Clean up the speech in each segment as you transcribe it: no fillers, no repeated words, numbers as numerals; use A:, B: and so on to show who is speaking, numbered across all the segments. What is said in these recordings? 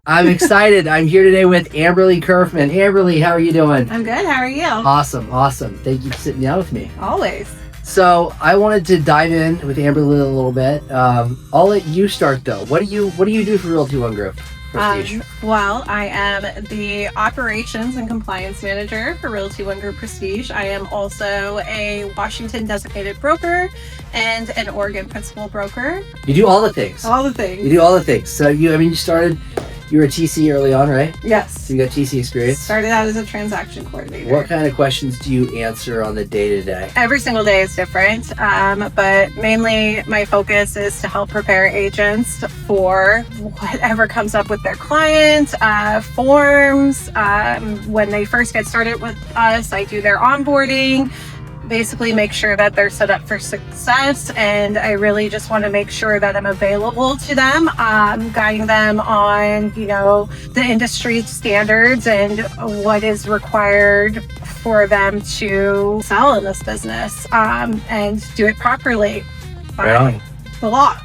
A: I'm excited. I'm here today with Amberly Curfman. Amberly, how are you doing?
B: I'm good. How are you?
A: Awesome. Thank you for sitting down with me.
B: Always.
A: So I wanted to dive in with Amberly a little bit. I'll let you start though. What do you do for Realty ONE Group Prestige?
B: Well, I am the operations and compliance manager for Realty ONE Group Prestige. I am also a Washington designated broker and an Oregon principal broker.
A: You do all the things.
B: All the things.
A: You do all the things. So you were a TC early on, right?
B: Yes.
A: So you got TC experience.
B: Started out as a transaction coordinator.
A: What kind of questions do you answer on the day-to-day?
B: Every single day is different, but mainly my focus is to help prepare agents for whatever comes up with their client, forms. When they first get started with us, I do their onboarding, basically make sure that they're set up for success, and I really just want to make sure that I'm available to them, guiding them on, the industry standards and what is required for them to sell in this business, and do it properly by the law.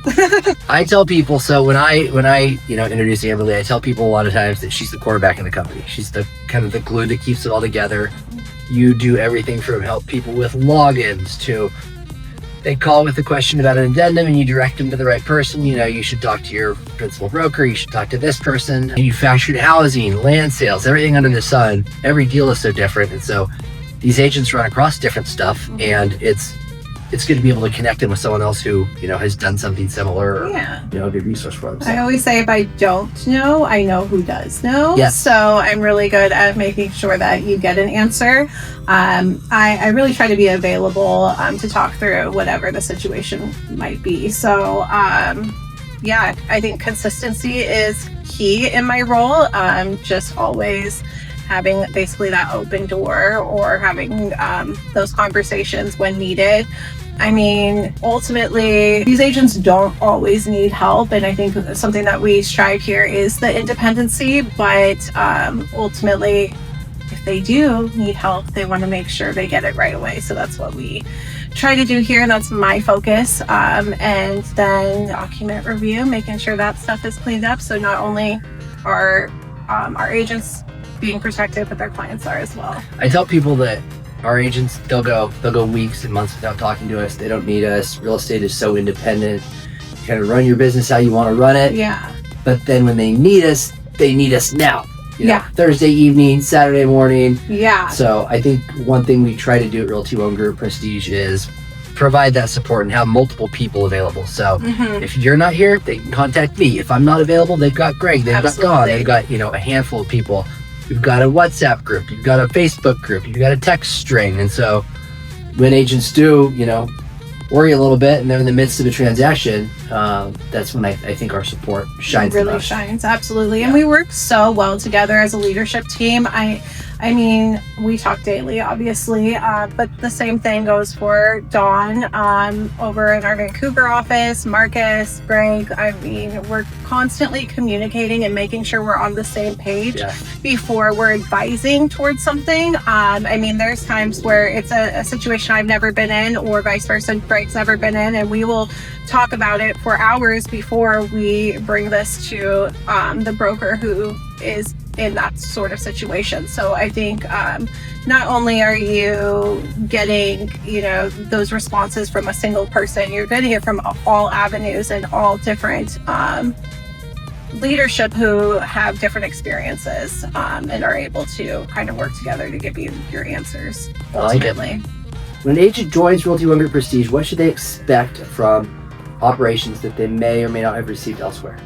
A: I tell people, so when I introduce Amberly, I tell people a lot of times that she's the quarterback in the company. She's the kind of the glue that keeps it all together. You do everything from help people with logins to they call with a question about an addendum and you direct them to the right person. You should talk to your principal broker. You should talk to this person. Manufactured housing, land sales, everything under the sun. Every deal is so different. And so these agents run across different stuff, and it's good to be able to connect them with someone else who, has done something similar or, a good resource for them. So.
B: I always say if I don't know, I know who does know.
A: Yes.
B: So I'm really good at making sure that you get an answer. I really try to be available to talk through whatever the situation might be. So, I think consistency is key in my role. Just always having basically that open door or having those conversations when needed. I mean, ultimately, these agents don't always need help. And I think something that we strive here is the independency. But ultimately, if they do need help, they want to make sure they get it right away. So that's what we try to do here. That's my focus. And then document review, making sure that stuff is cleaned up. So not only are our agents being protected, but their clients are as well.
A: I tell people that our agents, they'll go weeks and months without talking to us. They don't need us. Real estate is so independent. You kind of run your business how you want to run it.
B: Yeah.
A: But then when they need us now.
B: Yeah.
A: Thursday evening, Saturday morning.
B: Yeah.
A: So I think one thing we try to do at Realty ONE Group Prestige is provide that support and have multiple people available. So if you're not here, they can contact me. If I'm not available, they've got Greg, they've got Dawn, they've got, a handful of people. You've got a WhatsApp group, you've got a Facebook group, you've got a text string. And so when agents do, worry a little bit and they're in the midst of a transaction, that's when I think our support shines.
B: It really shines, absolutely. Yeah. And we work so well together as a leadership team. I mean, we talk daily, obviously, but the same thing goes for Dawn over in our Vancouver office, Marcus, Greg. I mean, we're constantly communicating and making sure we're on the same page before we're advising towards something. I mean, there's times where it's a situation I've never been in or vice versa, Greg's never been in, and we will talk about it for hours before we bring this to the broker who is in that sort of situation. So I think not only are you getting, those responses from a single person, you're getting it from all avenues and all different leadership who have different experiences and are able to kind of work together to give you your answers ultimately.
A: When an agent joins Realty ONE Group Prestige, what should they expect from operations that they may or may not have received elsewhere?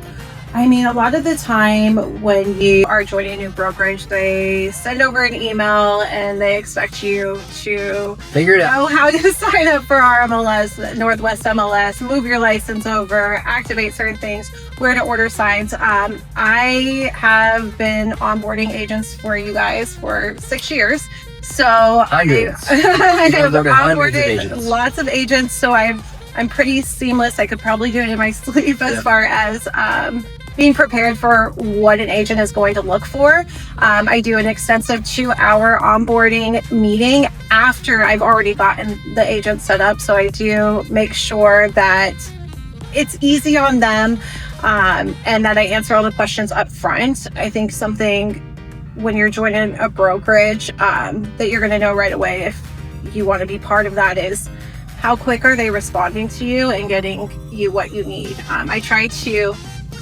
B: I mean, a lot of the time when you are joining a new brokerage, they send over an email and they expect you to
A: figure it out.
B: Know how to sign up for our MLS, Northwest MLS, move your license over, activate certain things, where to order signs. I have been onboarding agents for you guys for 6 years. So I have onboarded lots of agents. So I'm pretty seamless. I could probably do it in my sleep as far as being prepared for what an agent is going to look for. I do an extensive 2-hour onboarding meeting after I've already gotten the agent set up. So I do make sure that it's easy on them. and that I answer all the questions up front. I think something when you're joining a brokerage that you're going to know right away if you want to be part of that is how quick are they responding to you and getting you what you need. I try to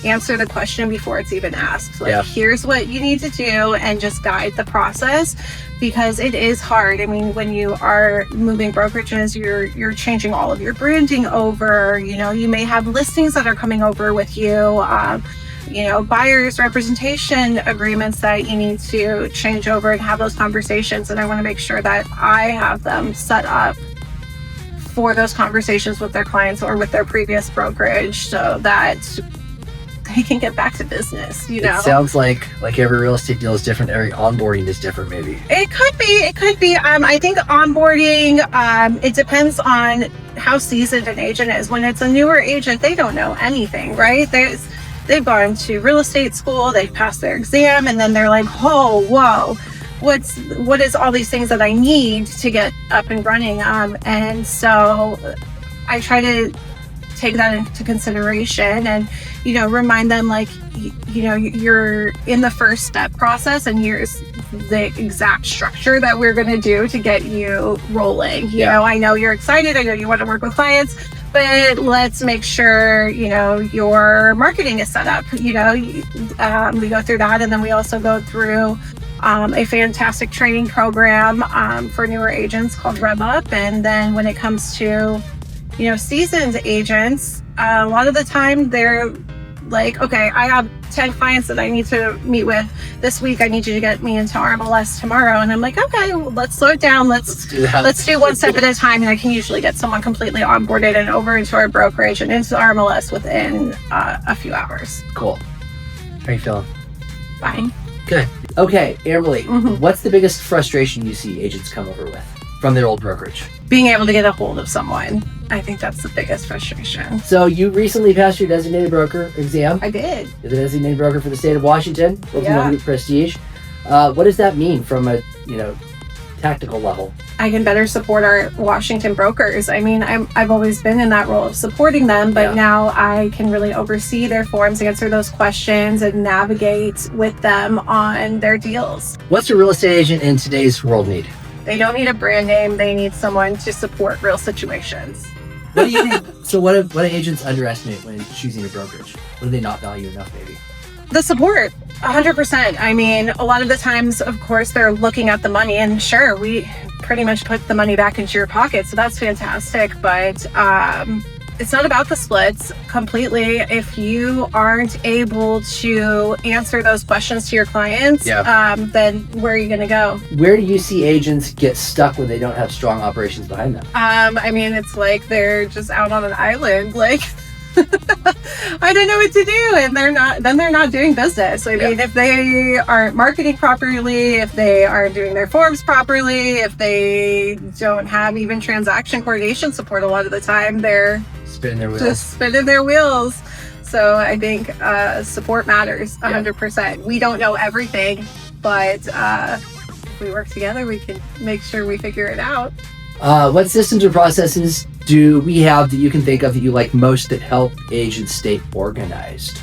B: answer the question before it's even asked. Like, here's what you need to do, and just guide the process, because it is hard. I mean, when you are moving brokerages, you're changing all of your branding over. You know, you may have listings that are coming over with you. You know, buyer's representation agreements that you need to change over and have those conversations. And I want to make sure that I have them set up for those conversations with their clients or with their previous brokerage, so that they can get back to business. You know,
A: it sounds like every real estate deal is different. Every onboarding is different. Maybe
B: it could be. I think onboarding. It depends on how seasoned an agent is. When it's a newer agent, they don't know anything, right? They've gone to real estate school, they've passed their exam, and then they're like, oh, whoa, what is all these things that I need to get up and running? And so I try to take that into consideration and, you know, remind them, like, you know, you're in the first step process, and here's the exact structure that we're going to do to get you rolling. You know, I know you're excited, I know you want to work with clients, but let's make sure, you know, your marketing is set up. You know, we go through that, and then we also go through a fantastic training program for newer agents called Rev Up. And then when it comes to, you know, seasoned agents, a lot of the time they're like, okay, I have 10 clients that I need to meet with this week. I need you to get me into RMLS tomorrow. And I'm like, okay, well, let's slow it down. Let's do one step at a time. And I can usually get someone completely onboarded and over into our brokerage and into RMLS within a few hours.
A: Cool. How are you feeling?
B: Fine.
A: Good. Okay, Amberly, what's the biggest frustration you see agents come over with from their old brokerage?
B: Being able to get a hold of someone. I think that's the biggest frustration.
A: So you recently passed your designated broker exam.
B: I did.
A: You're the designated broker for the state of Washington, Realty ONE Group Prestige. What does that mean from a, you know, tactical level?
B: I can better support our Washington brokers. I mean, I've always been in that role of supporting them, but now I can really oversee their forms, answer those questions, and navigate with them on their deals.
A: What's a real estate agent in today's world need?
B: They don't need a brand name. They need someone to support real situations.
A: What do you think? So what do agents underestimate when choosing a brokerage? What do they not value enough, maybe?
B: The support, 100%. I mean, a lot of the times, of course, they're looking at the money, and sure, we pretty much put the money back into your pocket, so that's fantastic. But it's not about the splits completely. If you aren't able to answer those questions to your clients, then where are you going to go? Where
A: do you see agents get stuck when they don't have strong operations behind them?
B: I mean, it's like they're just out on an island, like I don't know what to do, and they're not doing business. I mean, if they aren't marketing properly, if they aren't doing their forms properly, if they don't have even transaction coordination support, a lot of the time they're just spinning their wheels. So I think support matters 100%. We don't know everything, but if we work together, we can make sure we figure it out.
A: What systems or processes do we have that you can think of that you like most that help agents stay organized?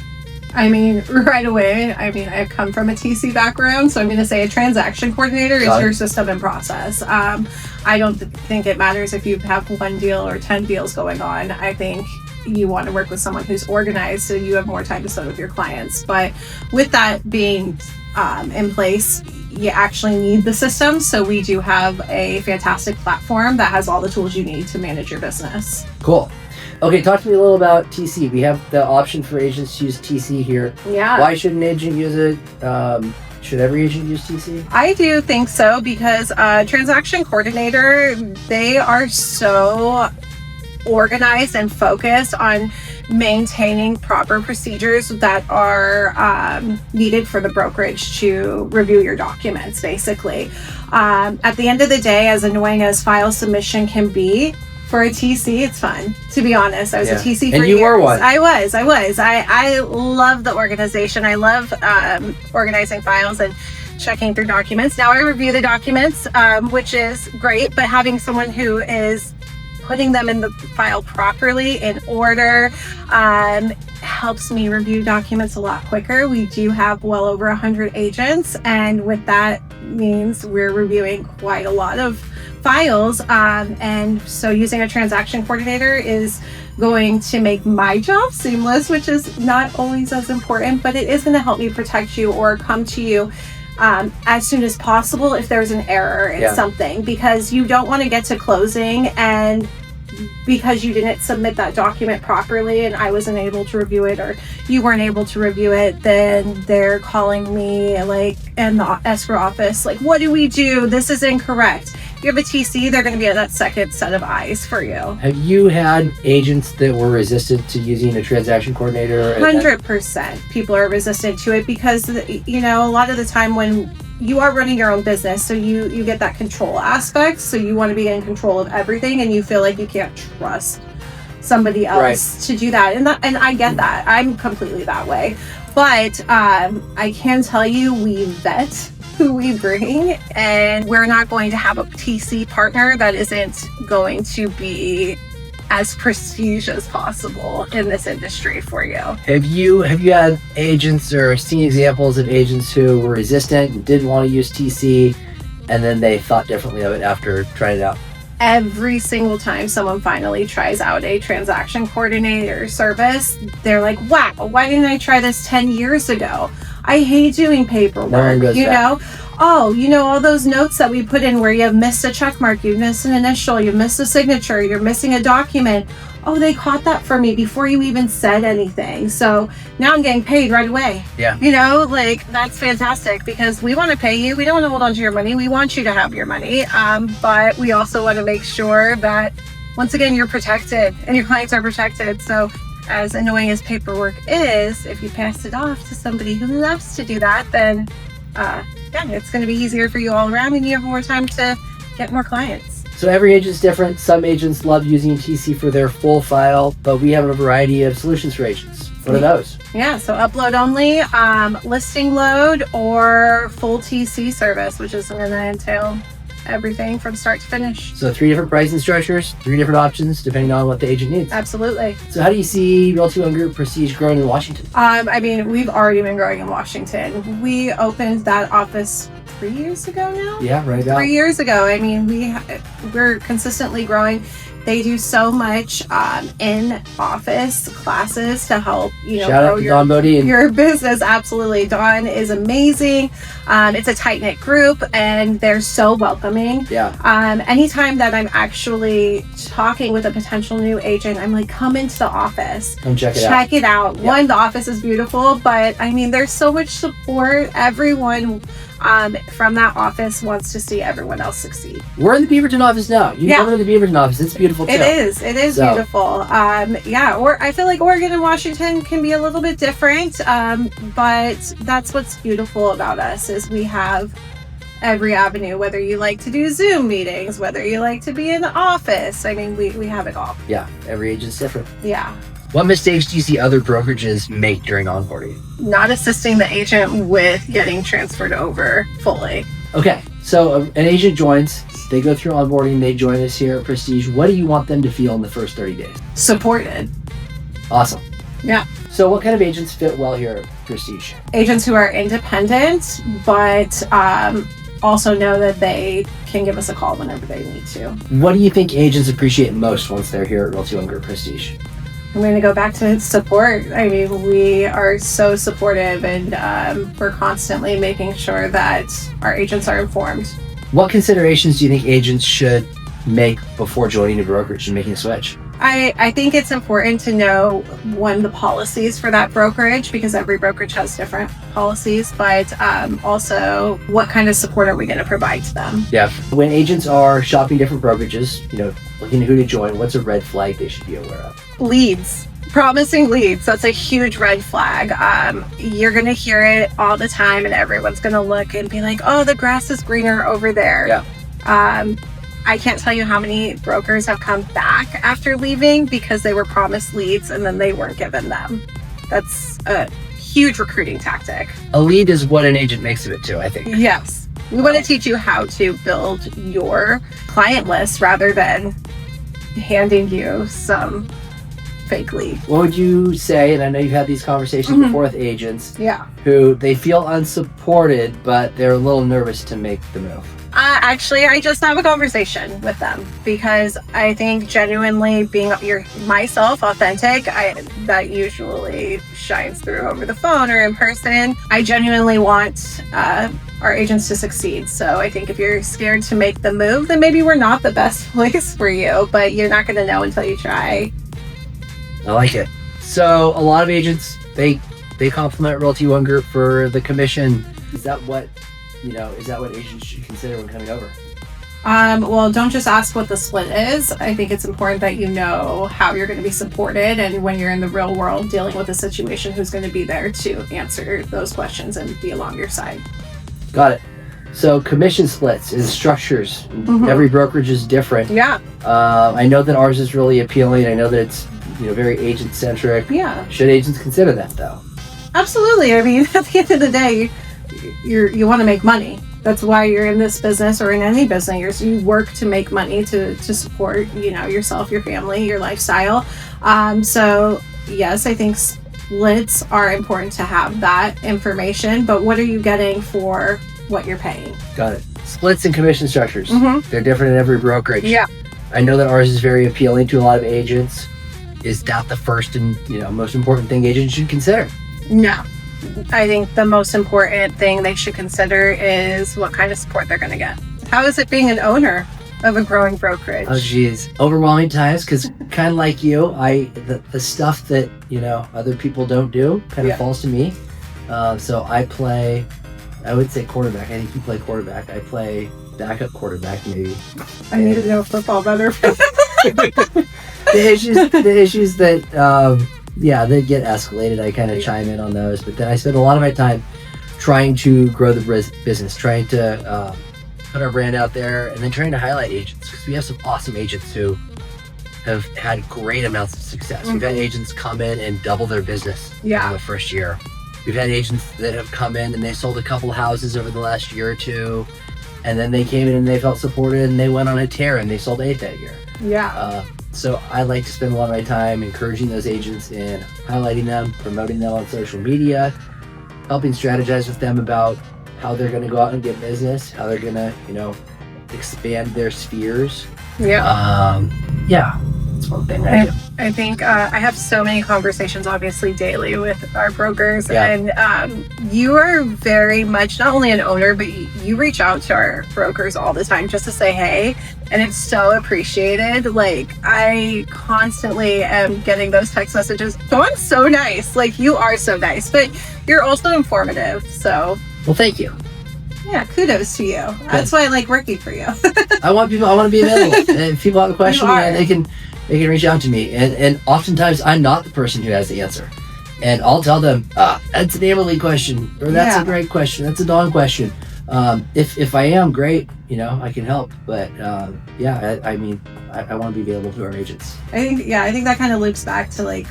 B: I mean, right away, I come from a TC background, so I'm going to say a transaction coordinator is your system and process. I don't think it matters if you have one deal or 10 deals going on. I think you want to work with someone who's organized so you have more time to spend with your clients. But with that being in place, you actually need the system. So we do have a fantastic platform that has all the tools you need to manage your business.
A: Cool. Okay, talk to me a little about TC. We have the option for agents to use TC here.
B: Yeah.
A: Why should an agent use it? Should every agent use TC?
B: I do think so, because transaction coordinator, they are so organized and focused on maintaining proper procedures that are needed for the brokerage to review your documents, basically. At the end of the day, as annoying as file submission can be, for a TC, it's fun. To be honest, I was a TC for years.
A: And you were one.
B: I was. I love the organization. I love organizing files and checking through documents. Now I review the documents, which is great, but having someone who is putting them in the file properly, in order, helps me review documents a lot quicker. We do have well over 100 agents, and with that means we're reviewing quite a lot of files. And so using a transaction coordinator is going to make my job seamless, which is not always as important, but it is going to help me protect you or come to you as soon as possible if there's an error in something, because you don't want to get to closing and because you didn't submit that document properly and I wasn't able to review it, or you weren't able to review it, then they're calling me like in the escrow office, like, what do we do? This is incorrect. If you have a TC, they're going to be at that second set of eyes for you.
A: Have you had agents that were resistant to using a transaction coordinator?
B: 100% people are resistant to it because, you know, a lot of the time when you are running your own business, so you get that control aspect, so you want to be in control of everything and you feel like you can't trust somebody else to do that. And I get that. I'm completely that way. But I can tell you, we vet who we bring, and we're not going to have a TC partner that isn't going to be as prestige as possible in this industry for you.
A: Have you had agents or seen examples of agents who were resistant and didn't want to use TC, and then they thought differently of it after trying it out?
B: Every single time someone finally tries out a transaction coordinator service, they're like, wow, why didn't I try this 10 years ago? I hate doing paperwork, you know? Oh, you know, all those notes that we put in where you have missed a check mark, you missed an initial, you missed a signature, you're missing a document. Oh, they caught that for me before you even said anything. So now I'm getting paid right away.
A: Yeah.
B: You know, like, that's fantastic because we want to pay you. We don't want to hold on to your money. We want you to have your money. But we also want to make sure that, once again, you're protected and your clients are protected. So as annoying as paperwork is, if you pass it off to somebody who loves to do that, then it's going to be easier for you all around and you have more time to get more clients.
A: So every agent's different. Some agents love using TC for their full file, but we have a variety of solutions for agents. What are those?
B: Yeah, so upload only, listing load, or full TC service, which is going to entail everything from start to finish.
A: So 3 different pricing structures, 3 different options, depending on what the agent needs.
B: Absolutely.
A: So how do you see Realty ONE Group Prestige growing in Washington?
B: I mean, we've already been growing in Washington. We opened that office 3 years ago now?
A: Yeah, right about.
B: 3 years ago. I mean, we're consistently growing. They do so much in-office classes to help,
A: Shout out to Dawn Bodie and
B: your business. Absolutely. Dawn is amazing. It's a tight-knit group and they're so welcoming.
A: Yeah.
B: Anytime that I'm actually talking with a potential new agent, I'm like, come into the office.
A: Come check
B: it out.
A: Yeah.
B: One, the office is beautiful, but I mean, there's so much support. Everyone from that office wants to see everyone else succeed.
A: We're in the Beaverton office now. You can come into the Beaverton office. It's beautiful too.
B: It is beautiful. Or I feel like Oregon and Washington can be a little bit different, but that's what's beautiful about us is we have every avenue, whether you like to do Zoom meetings, whether you like to be in the office. I mean, we have it all.
A: Yeah, every agent's different.
B: Yeah.
A: What mistakes do you see other brokerages make during onboarding?
B: Not assisting the agent with getting transferred over fully.
A: Okay, so an agent joins, they go through onboarding, they join us here at Prestige. What do you want them to feel in the first 30 days?
B: Supported.
A: Awesome.
B: Yeah.
A: So what kind of agents fit well here at Prestige?
B: Agents who are independent, but also know that they can give us a call whenever they need to.
A: What do you think agents appreciate most once they're here at Realty ONE Group Prestige?
B: I'm going to go back to support. I mean, we are so supportive and we're constantly making sure that our agents are informed.
A: What considerations do you think agents should make before joining a brokerage and making a switch?
B: I think it's important to know the policies for that brokerage, because every brokerage has different policies, but also what kind of support are we going to provide to them?
A: Yeah. When agents are shopping different brokerages, looking at who to join, what's a red flag they should be aware of?
B: Leads. Promising leads. That's a huge red flag. You're going to hear it all the time and everyone's going to look and be like, oh, the grass is greener over there.
A: Yeah.
B: I can't tell you how many brokers have come back after leaving because they were promised leads and then they weren't given them. That's a huge recruiting tactic.
A: A lead is what an agent makes of it too, I think.
B: Yes. We want to teach you how to build your client list rather than handing you some fake lead.
A: What would you say, and I know you've had these conversations before with agents, who they feel unsupported, but they're a little nervous to make the move?
B: Actually, I just have a conversation with them because I think genuinely being myself, authentic, that usually shines through over the phone or in person. I genuinely want our agents to succeed. So I think if you're scared to make the move, then maybe we're not the best place for you, but you're not going to know until you try.
A: I like it. So a lot of agents, they compliment Realty ONE Group for the commission. Is that what agents should consider when coming over?
B: Well, don't just ask what the split is. I think it's important that you know how you're going to be supported, and when you're in the real world dealing with a situation, who's going to be there to answer those questions and be along your side.
A: Got it. So commission splits and structures. Every brokerage is different.
B: Yeah.
A: I know that ours is really appealing. I know that it's very agent centric.
B: Yeah.
A: Should agents consider that though?
B: Absolutely. I mean, at the end of the day, you want to make money. That's why you're in this business or in any business. You work to make money to support, yourself, your family, your lifestyle. So yes, I think splits are important to have that information, but what are you getting for what you're paying?
A: Got it. Splits and commission structures. They're different in every brokerage.
B: Yeah.
A: I know that ours is very appealing to a lot of agents. Is that the first and most important thing agents should consider?
B: No. I think the most important thing they should consider is what kind of support they're going to get. How is it being an owner of a growing brokerage?
A: Oh, geez. Overwhelming times, because kind of like you, the stuff that, other people don't do kind of falls to me. So I would say quarterback. I think you play quarterback. I play backup quarterback, maybe.
B: I need to know football better.
A: The issues that... they get escalated. I kind of chime in on those, but then I spend a lot of my time trying to grow the business, trying to put our brand out there, and then trying to highlight agents, because we have some awesome agents who have had great amounts of success. We've had agents come in and double their business in the first year. We've had agents that have come in and they sold a couple houses over the last year or two, and then they came in and they felt supported and they went on a tear and they sold 8 that year. So I like to spend a lot of my time encouraging those agents and highlighting them, promoting them on social media, helping strategize with them about how they're going to go out and get business, how they're going to, expand their spheres. That's one thing I do.
B: I think I have so many conversations, obviously, daily with our brokers, and you are very much not only an owner, but you reach out to our brokers all the time just to say hey, and it's so appreciated. Like, I constantly am getting those text messages. Dawn's so nice. Like, you are so nice, but you're also informative. So,
A: well, thank you.
B: Yeah, kudos to you. That's why I like working for you.
A: I want to be available. And if people have a question, they can reach out to me. And oftentimes I'm not the person who has the answer. And I'll tell them, that's an Amberly question, or that's a great question, that's a Dawn question. If I am, great, I can help. But I want to be available to our agents.
B: I think that kind of loops back to, like,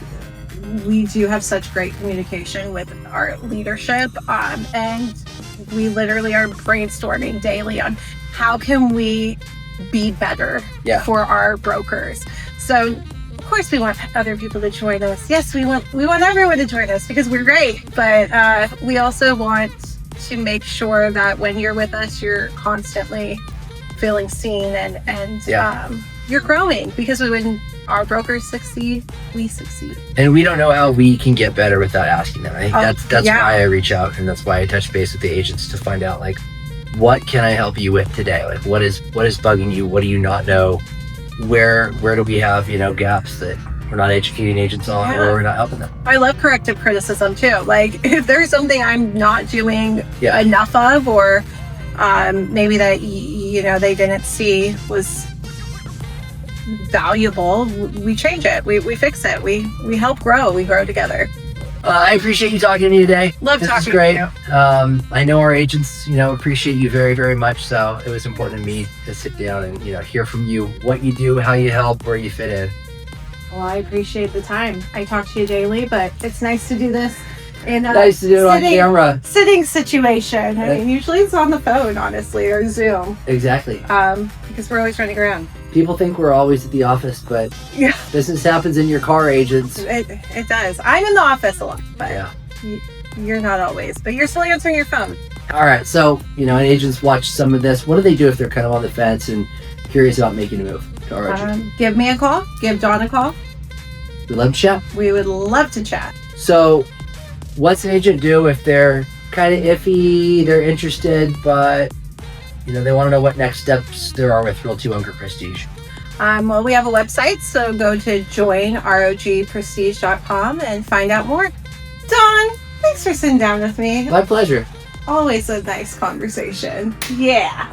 B: we do have such great communication with our leadership, and we literally are brainstorming daily on how can we be better for our brokers. So of course we want other people to join us. Yes, we want everyone to join us because we're great, but we also want to make sure that when you're with us, you're constantly feeling seen and you're growing, because when our brokers succeed, we succeed.
A: And we don't know how we can get better without asking them. I think that's why I reach out, and that's why I touch base with the agents to find out, like, what can I help you with today? Like, what is bugging you? What do you not know? Where do we have, gaps that we're not educating agents on, or we're not helping them?
B: I love corrective criticism too. Like, if there's something I'm not doing enough of, or maybe that they didn't see was valuable, we change it, we fix it, we help grow, we grow together.
A: I appreciate you talking to me today.
B: Love talking
A: to you.
B: I
A: know our agents, appreciate you very, very much. So it was important to me to sit down and, hear from you what you do, how you help, where you fit in.
B: Well, I appreciate the time. I talk to you daily, but it's nice to do this in a
A: Nice to do it on camera.
B: sitting situation. I mean, usually it's on the phone, honestly, or Zoom.
A: Exactly.
B: Because we're always running around.
A: People think we're always at the office, but
B: Yeah,
A: business happens in your car, agents.
B: it does. I'm in the office a lot, but
A: Yeah.
B: you're not always. But you're still answering your phone.
A: All right. So, and agents watch some of this. What do they do if they're kind of on the fence and curious about making a move to ROG?
B: Give me a call. Give Dawn a call.
A: We love to chat.
B: We would love to chat.
A: So, what's an agent do if they're kind of iffy, they're interested, but they want to know what next steps there are with Realty ONE Group Prestige?
B: Well, we have a website, so go to joinrogprestige.com and find out more. Dawn, thanks for sitting down with me.
A: My pleasure.
B: Always a nice conversation. Yeah.